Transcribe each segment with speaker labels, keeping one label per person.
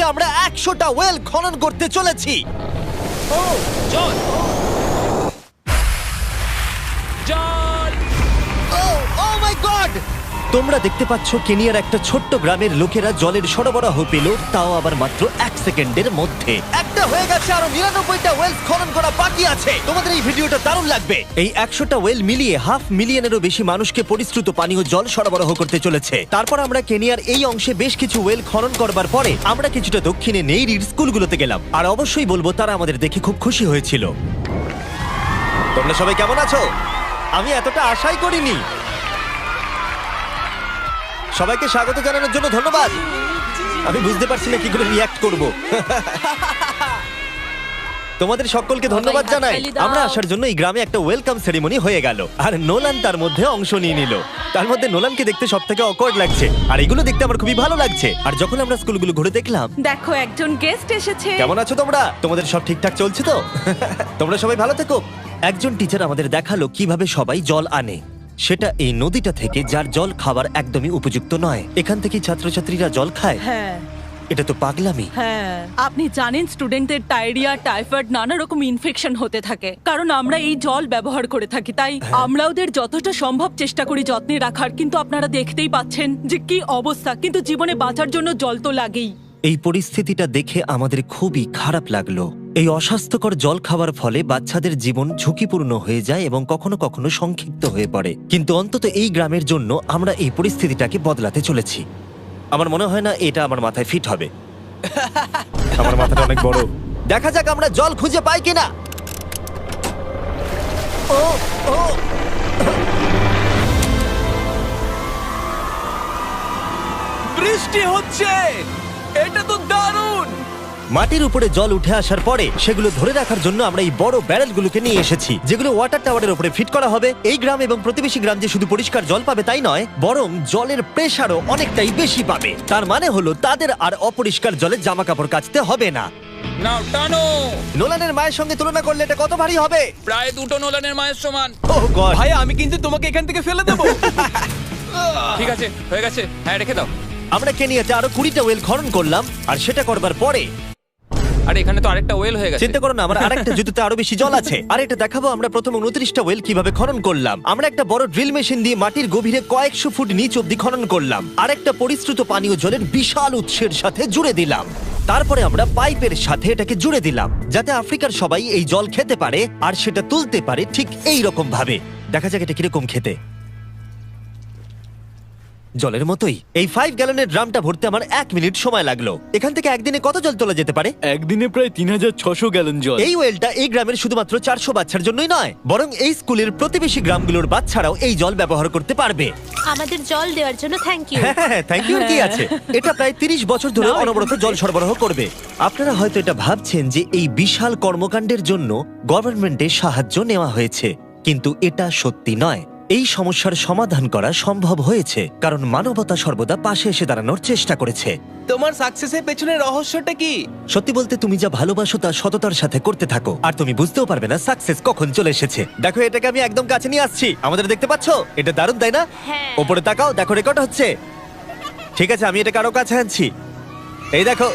Speaker 1: মুহূর্তে আমরা 100টা ওয়েল খনন করতে চলেছি।
Speaker 2: ও জল জল
Speaker 1: ও ও মাই গড! তোমরা দেখতে পাচ্ছ কেনিয়ার একটা ছোট্ট গ্রামের লোকেরা জলের সরবরাহ পেল, তাও আবার মাত্র 1 সেকেন্ডের মধ্যে। একটা হয়ে গেছে, আরো 99টা ওয়েল খনন করা বাকি আছে। তোমাদের এই ভিডিওটা দারুণ লাগবে। এই 100টা ওয়েল মিলিয়ে 500,000-এরও বেশি মানুষকে পরিশ্রুত পানীয় জল সরবরাহ করতে চলেছে। তারপর আমরা কেনিয়ার এই অংশে বেশ কিছু ওয়েল খনন করবার পরে আমরা কিছুটা দক্ষিণে নেইরির স্কুলগুলোতে গেলাম, আর অবশ্যই বলবো তারা আমাদের দেখে খুব খুশি হয়েছিল। তোমরা সবাই কেমন আছো? আমি এতটা আশাই করিনি। সবাইকে স্বাগত জানানোর জন্য ধন্যবাদ। আমি বুঝতে পারছি না কি করে রিঅ্যাক্ট করব। তোমাদের সকলকে ধন্যবাদ জানাই। আমরা আসার জন্য এই গ্রামে একটা ওয়েলকাম সেরিমনি হয়ে গেল, আর নোলান তার মধ্যে অংশ নিয়ে নিল। তার মধ্যে নোলানকে দেখতে সবথেকে অকওয়ার্ড লাগছে, আর এগুলো দেখতে আমার খুবই ভালো লাগছে। আর যখন আমরা স্কুলগুলো ঘুরে দেখলাম,
Speaker 3: দেখো একজন গেস্ট এসেছে।
Speaker 1: কেমন আছো তোমরা? তোমাদের সব ঠিকঠাক চলছে তো? তোমরা সবাই ভালো থেকো। একজন টিচার আমাদের দেখালো কিভাবে সবাই জল আনে। সেটা এই নদীটা থেকে, যার জল খাবার একদমই উপযুক্ত নয়। এখান থেকে ছাত্রছাত্রীরা জল খায়।
Speaker 3: হ্যাঁ
Speaker 1: এটা তো পাগলামি।
Speaker 3: হ্যাঁ, আপনি জানেন স্টুডেন্টদের ডায়রিয়া, টাইফয়েড, নানা রকম ইনফেকশন হতে থাকে, কারণ আমরা এই জল ব্যবহার করে থাকি। তাই আমরা ওদের যতটা সম্ভব চেষ্টা করি যত্নে রাখার, কিন্তু আপনারা দেখতেই পাচ্ছেন যে কি অবস্থা। কিন্তু জীবনে বাঁচার জন্য জল তো লাগেই।
Speaker 1: এই পরিস্থিতিটা দেখে আমাদের খুবই খারাপ লাগলো। এই অস্বাস্থ্যকর জল খাওয়ার ফলে বাচ্চাদের জীবন ঝুঁকিপূর্ণ হয়ে যায় এবং কখনো কখনো সংক্ষিপ্ত হয়ে পড়ে। কিন্তু অন্তত এই গ্রামের জন্য আমরা এই পরিস্থিতিটাকে বদলাতে চলেছি। আমার মনে হয় না এটা আমার মাথায় ফিট হবে। আমার মাথাটা অনেক বড়। দেখা যাক আমরা জল খুঁজে পাই কিনা। ও ও
Speaker 2: বৃষ্টি হচ্ছে, এটা তো দারুণ।
Speaker 1: মাটির উপরে জল উঠে আসার পরে সেগুলো ধরে রাখার জন্য আমরা এই বড় ব্যারেলগুলোকে নিয়ে এসেছি, যেগুলো ওয়াটার টাওয়ারের উপরে ফিট করা হবে। এই গ্রাম এবং প্রতিবেশী গ্রাম যে শুধু পরিষ্কার জল পাবে তাই নয়, বরং জলের প্রেসারও অনেকটাই বেশি পাবে। তার মানে হলো তাদের আর অপরিষ্কার জলে জামা কাপড় কাচতে হবে না।
Speaker 2: নাও টানো।
Speaker 1: নোলানের মায়ের সঙ্গে তুলনা করলে এটা কত ভারী হবে?
Speaker 2: প্রায় 2টো নোলানের মায়ের সমান।
Speaker 1: ওহ গড!
Speaker 4: ভাই আমি কিন্তু তোমাকে এখান থেকে ফেলে দেবো।
Speaker 2: ঠিক আছে, হয়ে গেছে। হ্যাঁ, রেখে দাও।
Speaker 1: আমরা কেনিয়াতে আরো 20টা ওয়েল খনন করলাম, আর সেটা করবার পরে
Speaker 2: আরে এখানে তো আরেকটা ওয়েল হয়ে গেছে।
Speaker 1: চিন্তা করো না, আমার আরেকটা জুতোতে আরো বেশি জল আছে। আর এটা দেখাবো আমরা প্রথম 29টা ওয়েল কিভাবে খনন করলাম। আমরা একটা বড় ড্রিল মেশিন দিয়ে মাটির গভীরে কয়েকশো ফুট নিচ অব্দি খনন করলাম, আর একটা পরিশ্রুত পানীয় জলের বিশাল উৎসের সাথে জুড়ে দিলাম। তারপরে আমরা পাইপের সাথে এটাকে জুড়ে দিলাম, যাতে আফ্রিকার সবাই এই জল খেতে পারে আর সেটা তুলতে পারে ঠিক এই রকম ভাবে। দেখা যাক এটা কিরকম খেতে। জলের মতোই। এই 5 গ্যালনের ড্রামটা ভরতে আমার 1 মিনিট সময় লাগলো। এখান থেকে একদিনে কত জল তোলা যেতে পারে?
Speaker 4: একদিনে প্রায় 3600 গ্যালন জল।
Speaker 1: এই ওয়েলটা এই গ্রামের শুধুমাত্র 400 বাচ্চার জন্যই নয়, বরং এই স্কুলের প্রতিবেশী গ্রামগুলোর বাচ্চারাও এই জল ব্যবহার করতে পারবে।
Speaker 5: আমাদের জল দেওয়ার জন্য থ্যাংক ইউ।
Speaker 1: হ্যাঁ, থ্যাংক ইউ কি আছে। এটা প্রায় 30 বছর ধরে অনবরত জল সরবরাহ করবে। আপনারা হয়তো এটা ভাবছেন যে এই বিশাল কর্মকাণ্ডের জন্য গভর্নমেন্টের সাহায্য নেওয়া হয়েছে, কিন্তু এটা সত্যি নয়। এই সমস্যার সমাধান করা সম্ভব হয়েছে কারণ মানবতা সর্বদা পাশে এসে দাঁড়ানোর চেষ্টা করেছে।
Speaker 4: তোমার সাকসেসের পেছনে রহস্যটা কি?
Speaker 1: সত্যি বলতে, তুমি যা ভালোবাসো তা সততার সাথে করতে থাকো, আর তুমি বুঝতেও পারবে না সাকসেস কখন চলে এসেছে। দেখো, এটাকে আমি একদম কাছে নিয়ে আসছি। আমাদের দেখতে পাচ্ছো? এটা দারুণ, তাই না?
Speaker 5: হ্যাঁ।
Speaker 1: ওপরে তাকাও, দেখো রেকর্ড হচ্ছে। ঠিক আছে, আমি এটাকে আরো কাছে আনছি। এই দেখো।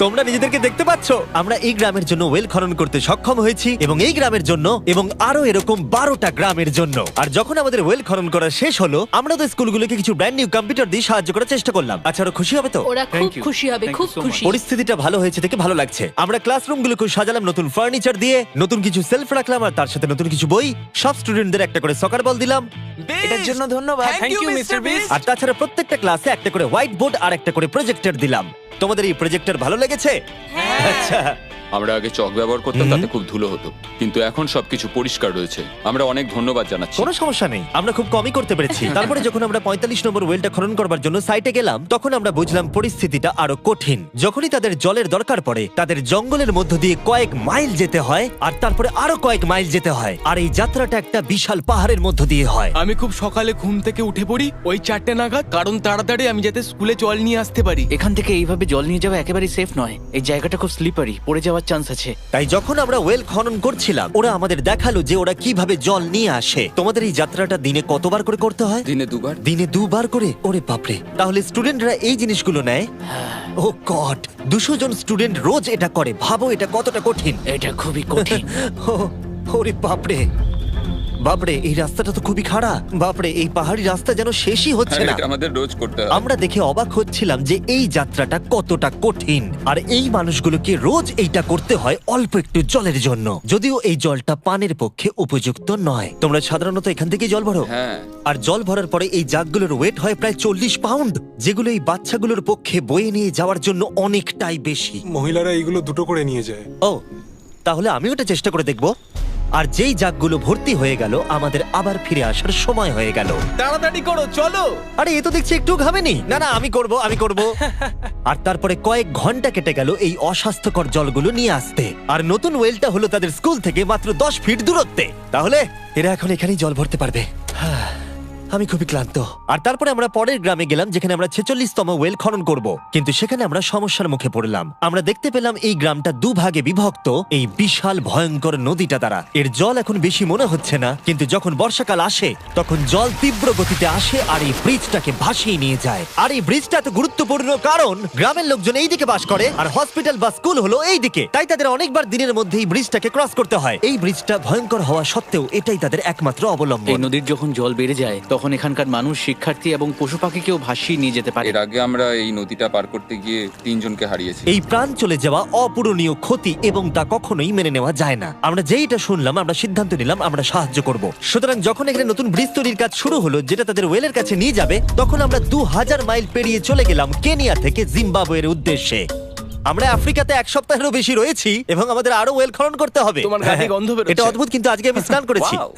Speaker 1: তোমরা নিজেদেরকে দেখতে পাচ্ছ? আমরা এই গ্রামের জন্য ওয়েল খনন করতে সক্ষম হয়েছি, এবং এই গ্রামের জন্য এবং আরো এরকম 12টা গ্রামের জন্য। আর যখন আমাদের ওয়েল খনন করা শেষ হলো, আমরা তো স্কুলগুলোকে কিছু ব্র্যান্ড নিউ কম্পিউটার দিয়ে সাহায্য করার চেষ্টা করলাম। আচ্ছা, ওরা খুশি হবে তো?
Speaker 3: ওরা খুব
Speaker 4: Thank you.
Speaker 3: খুশি হবে,
Speaker 4: Thank
Speaker 3: খুব
Speaker 4: you so
Speaker 3: খুশি।
Speaker 1: পরিস্থিতিটা ভালো হয়েছে দেখে ভালো লাগছে। আমরা ক্লাসরুমগুলোকে সাজালাম নতুন ফার্নিচার দিয়ে, নতুন কিছু সেলফ রাখলাম, আর তার সাথে নতুন কিছু বই। সব স্টুডেন্টদের একটা করে সকার বল দিলাম।
Speaker 4: এটার জন্য ধন্যবাদ।
Speaker 2: Thank you, Mr. Beast.
Speaker 1: আর তাছাড়া প্রত্যেকটা ক্লাসে একটা করে হোয়াইট বোর্ড আর একটা করে প্রজেক্টর দিলাম। তোমাদের এই প্রজেক্টর ভালো লেগেছে? আচ্ছা।
Speaker 6: আমরা আগে চক ব্যবহার করতাম, তাতে খুব ধুলো হতো, কিন্তু এখন সবকিছু পরিষ্কার রয়েছে। আমরা অনেক ধন্যবাদ জানাচ্ছি।
Speaker 1: কোনো সমস্যা নেই, আমরা খুব কমই করতে পেরেছি। তারপরে যখন আমরা 45 নম্বর ওয়েলটা খনন করবার জন্য সাইটে গেলাম, তখন আমরা বুঝলাম পরিস্থিতিটা আরো কঠিন। যখনই তাদের জলের দরকার পড়ে, তাদের জঙ্গলের মধ্য দিয়ে কয়েক মাইল যেতে হয়, আর তারপরে আরো কয়েক মাইল যেতে হয়, আর এই যাত্রাটা একটা বিশাল পাহাড়ের মধ্য দিয়ে হয়।
Speaker 4: আমি খুব সকালে ঘুম থেকে উঠে পড়ি ওই 4টে নাগাদ, কারণ তাড়াতাড়ি আমি যাতে স্কুলে জল নিয়ে আসতে পারি।
Speaker 7: এখান থেকে এইভাবে জল নিয়ে যাওয়া একেবারেই সেফ নয়। এই জায়গাটা খুব স্লিপারি, পড়ে যাওয়ার চান্স আছে।
Speaker 1: তাই যখন আমরা ওয়েল খনন করছিলাম ওরা আমাদের দেখালো যে ওরা কিভাবে জল নিয়ে আসে। তোমাদের এই যাত্রাটা দিনে কতবার করে করতে হয়?
Speaker 6: দিনে 2 বার।
Speaker 1: দিনে 2 বার করে? ওরে বাপরে, তাহলে স্টুডেন্টরা এই জিনিসগুলো নেয়? ও গড, 200 জন স্টুডেন্ট রোজ এটা করে। ভাবো এটা কতটা কঠিন।
Speaker 7: এটা খুবই কঠিন।
Speaker 1: ওরে বাপরে বাপরে, এই রাস্তাটা তো খুবই খারাপ। বাপরে, এই পাহাড়ি রাস্তা যেন শেষই হচ্ছে
Speaker 6: আর
Speaker 1: না।
Speaker 6: এটা আমাদের রোজ করতে হয়।
Speaker 1: আমরা দেখে অবাক হচ্ছিলাম যে এই যাত্রাটা কতটা কঠিন, আর এই মানুষগুলোকে রোজ এইটা করতে হয় অল্প একটু জলের জন্য। যদিও এই জলটা পানের পক্ষে উপযুক্ত নয়। তোমরা সাধারণত এখান থেকে জল ভরো,
Speaker 6: হ্যাঁ।
Speaker 1: আর জল ভরার পরে এই জাগগুলোর ওয়েট হয় প্রায় 40 পাউন্ড, যেগুলো এই বাচ্চাগুলোর পক্ষে বয়ে নিয়ে যাওয়ার জন্য অনেকটাই বেশি।
Speaker 8: মহিলারা এইগুলো দুটো করে নিয়ে যায়।
Speaker 1: ও, তাহলে আমি ওটা চেষ্টা করে দেখব। আর যেই জাগগুলো ভর্তি হয়ে গেল, আমাদের আবার ফিরে আসার সময় হয়ে গেল।
Speaker 4: তাড়াতাড়ি করো, চলো।
Speaker 1: আরে এ তো দেখছি একটু ঘামেনি। না না, আমি করব। আর তারপরে কয়েক ঘন্টা কেটে গেল এই অস্বাস্থ্যকর জলগুলো নিয়ে আসতে। আর নতুন ওয়েলটা হলো তাদের স্কুল থেকে মাত্র 10 ফিট দূরত্বে। তাহলে এরা এখন এখানেই জল ভরতে পারবে। আমি খুবই ক্লান্ত। আর তারপরে আমরা পরের গ্রামে গেলাম, যেখানে আমরা 46তম ওয়েল খনন করব। কিন্তু সেখানে আমরা সমস্যার মুখে পড়লাম। আমরা দেখতে পেলাম এই গ্রামটা 2 ভাগে বিভক্ত এই বিশাল ভয়ঙ্কর নদীটা দ্বারা। এর জল এখন বেশি মনে হচ্ছে না, কিন্তু যখন বর্ষাকাল আসে তখন জল তীব্র গতিতে আসে আর এই ব্রিজটাকে ভাসিয়ে নিয়ে যায়। আর এই ব্রিজটা এত গুরুত্বপূর্ণ কারণ গ্রামের লোকজন এই দিকে বাস করে আর হসপিটাল বা স্কুল হলো এই দিকে। তাই তাদের অনেকবার দিনের মধ্যে এই ব্রিজটাকে ক্রস করতে হয়। এই ব্রিজটা ভয়ঙ্কর হওয়া সত্ত্বেও এটাই তাদের একমাত্র
Speaker 7: এই
Speaker 1: অবলম্বন।
Speaker 7: নদীর যখন জল বেড়ে যায় তখন এখানকার মানুষ, শিক্ষার্থী এবং পশু পাখিকেও ভাসিয়ে নিয়ে যেতে পারে।
Speaker 6: এর আগে আমরা এই নদীটা পার করতে গিয়ে 3 জনকে হারিয়েছি।
Speaker 1: এই প্রাণ চলে যাওয়া অপূরণীয় ক্ষতি এবং তা কখনোই মেনে নেওয়া যায় না। আমরা যেইটা শুনলাম আমরা সিদ্ধান্ত নিলাম আমরা সাহায্য করব। সুতরাং যখন এখানে নতুন ব্রিজ তৈরির কাজ শুরু হলো, যেটা তাদের ওয়েলের কাছে নিয়ে যাবে, তখন আমরা 2000 মাইল পেরিয়ে চলে গেলাম কেনিয়া থেকে জিম্বাবুয়ের উদ্দেশ্যে। আমরা আফ্রিকাতে 1 সপ্তাহেরও বেশি রয়েছি এবং আমাদের আরো ওয়েল খনন করতে হবে।
Speaker 4: তোমার গা থেকে গন্ধ বেরোচ্ছে।
Speaker 1: এটা অদ্ভুত, কিন্তু আজকে আমি স্নান করেছি।
Speaker 2: Wow!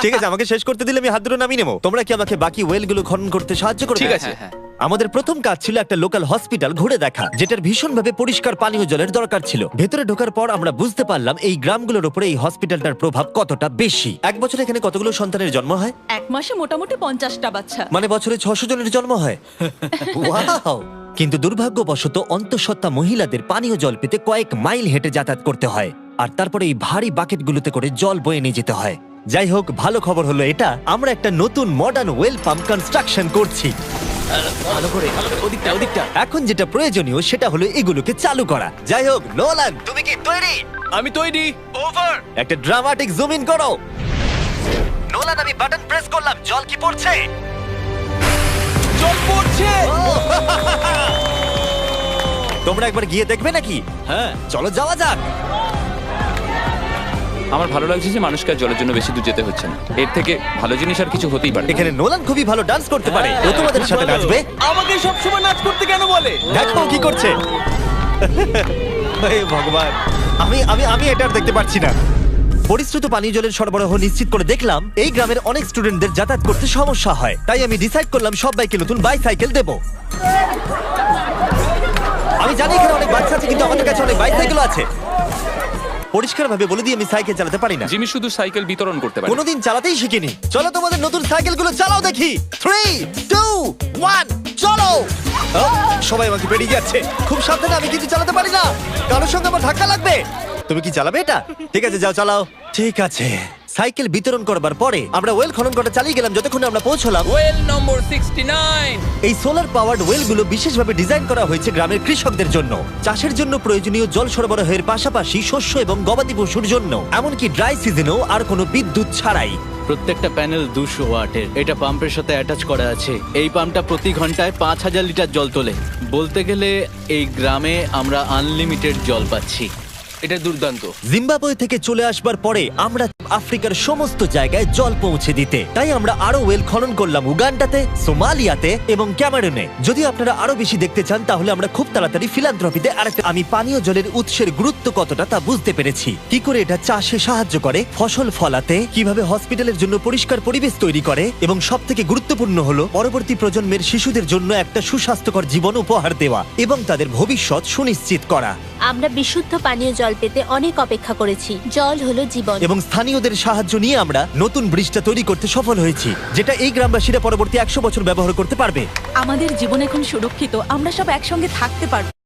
Speaker 1: ঠিক আছে, আমাকে শেষ করতে দিলে আমি হাত দুটো নামিয়ে নেবো। তোমরা কি আমাকে বাকি ওয়েলগুলো খনন করতে সাহায্য করবে?
Speaker 4: ঠিক আছে।
Speaker 6: হ্যাঁ।
Speaker 1: আমাদের প্রথম কাজ ছিল একটা লোকাল হসপিটাল ঘুরে দেখা, যেটার ভীষণভাবে পরিষ্কার পানীয় জলের দরকার ছিল। ভেতরে ঢোকার পর আমরা বুঝতে পারলাম এই গ্রামগুলোর উপরে এই হসপিটালটার প্রভাব কতটা বেশি। এক বছরে এখানে কতগুলো সন্তানের জন্ম হয়?
Speaker 3: এক মাসে মোটামুটি 50টা বাচ্চা।
Speaker 1: মানে বছরে 600 জনের জন্ম হয়। ওয়াও! কিন্তু দুর্ভাগ্যবশত অন্তঃসত্ত্বা মহিলাদের পানীয় জল পেতে কয়েক মাইল হেঁটে যাতায়াত করতে হয়, আর তারপরে এই ভারী বাকেটগুলোতে করে জল বয়ে নিয়ে যেতে হয়। যাই হোক, ভালো খবর হলো এটা, আমরা একটা নতুন মডার্ন ওয়েল পাম্প কনস্ট্রাকশন করছি।
Speaker 7: ভালো করে, ওদিকটা ওদিকটা।
Speaker 1: এখন যেটা প্রয়োজনীয় সেটা হলো এগুলোকে চালু করা। যাই হোক, নোলান, তুমি কি তৈরি?
Speaker 4: আমি তৈরি। ওভার।
Speaker 1: একটা ড্রামাটিক জুম ইন করো। নোলান, আমি বাটন প্রেস করলাম, জল কি পড়ছে?
Speaker 4: জল পড়ছে।
Speaker 1: তোমরা একবার গিয়ে দেখবে নাকি?
Speaker 7: হ্যাঁ,
Speaker 1: চলো যাওয়া যাক।
Speaker 6: আমার ভালো লাগছে যে মানুষকে আর জলের জন্য বেশি দূর যেতে হচ্ছে না। এর থেকে ভালো জিনিস আর কিছু হতেই পারে না।
Speaker 1: এখানে নোলান খুবই ভালো ডান্স করতে পারে।
Speaker 7: হ্যাঁ,
Speaker 1: ও তোমাদের সাথে
Speaker 7: ভালো।
Speaker 1: নাচবে।
Speaker 4: আমাকে সবসময় নাচ করতে কেন বলে?
Speaker 1: দেখো ও কি করছে। হে ভগবান, আমি আমি আমি এটা আর দেখতে পাচ্ছি না। পরিশ্রুত পানীয় জলের সরবরাহ নিশ্চিত করে দেখলাম এই গ্রামের অনেক স্টুডেন্টদের যাতায়াত করতে সমস্যা হয়। তাই আমি ডিসাইড করলাম সবাইকে নতুন বাইসাইকেল দেব। আমি জানি এখানে অনেক বাচ্চা আছে, কিন্তু আমাদের কাছে অনেক বাইসাইকেল আছে। পরিষ্কারভাবে বলে দিই, আমি সাইকেল চালাতে পারি না।
Speaker 6: জিমি শুধু সাইকেল বিতরণ করতে পারে।
Speaker 1: কোনোদিন চালাতেই শিখিনি। চলো তোমাদের নতুন সাইকেলগুলো চালাও দেখি। 3, 2, 1, চলো। ও, সবাই আমাকে বেরিয়ে যাচ্ছে। খুব সাবধানে, আমি কিছু চালাতে পারি না। কারোর সঙ্গে আমার ধাক্কা লাগবে। তুমি কি চালাবে এটা? ঠিক আছে, যাও চালাও। ঠিক আছে। সাইকেল বিতরণ করবার পরে আমরা ওয়েল খনন করা চালিয়ে গেলাম যতক্ষণ আমরা পৌঁছলাম
Speaker 2: ওয়েল নম্বর 69।
Speaker 1: এই সোলার পাওয়ার্ড ওয়েলগুলো বিশেষভাবে ডিজাইন করা হয়েছে গ্রামের কৃষকদের জন্য। চাষের জন্য প্রয়োজনীয় জল সরবরাহের পাশাপাশি শস্য এবং গবাদি পশুর জন্য, এমনকি ড্রাই সিজনেও আর কোনো বিদ্যুৎ ছাড়াই।
Speaker 7: প্রত্যেকটা প্যানেল 200 ওয়াটের। এটা পাম্পের সাথে অ্যাটাচ করা আছে। এই পাম্পটা প্রতি ঘন্টায় 5000 লিটার জল তোলে। বলতে গেলে এই গ্রামে আমরা আনলিমিটেড জল পাচ্ছি।
Speaker 4: এটা দুর্দান্ত।
Speaker 1: জিম্বাবুয়ে থেকে চলে আসবার পরে আমরা আফ্রিকার সমস্ত জায়গায় জল পৌঁছে দিতে, তাই আমরা আরো ওয়েল খনন করলাম উগান্ডাতে, সোমালিয়াতে এবং ক্যামেরুনে। যদি আপনারা আরো বেশি দেখতে চান তাহলে আমরা খুব তাড়াতাড়ি ফিলান্থ্রপিতে আরেকটা। আমি পানীয় জলের উৎসের গুরুত্ব কতটা তা বুঝতে পেরেছি। কি করে এটা চাষে সাহায্য করে, ফসল ফলাতে, কিভাবে হসপিটালের জন্য পরিষ্কার পরিবেশ তৈরি করে, এবং সব থেকে গুরুত্বপূর্ণ হলো পরবর্তী প্রজন্মের শিশুদের জন্য একটা সুস্বাস্থ্যকর জীবন উপহার দেওয়া এবং তাদের ভবিষ্যৎ সুনিশ্চিত করা।
Speaker 5: আমরা বিশুদ্ধ পানীয় জল পেতে অনেক অপেক্ষা করেছি। জল হলো জীবন।
Speaker 1: এবং স্থানীয়দের সাহায্য নিয়ে আমরা নতুন ব্রিজটা তৈরি করতে সফল হয়েছি, যেটা এই গ্রামবাসীরা পরবর্তী 100 বছর ব্যবহার করতে পারবে।
Speaker 3: আমাদের জীবন এখন সুরক্ষিত, আমরা সব একসঙ্গে থাকতে পারবো।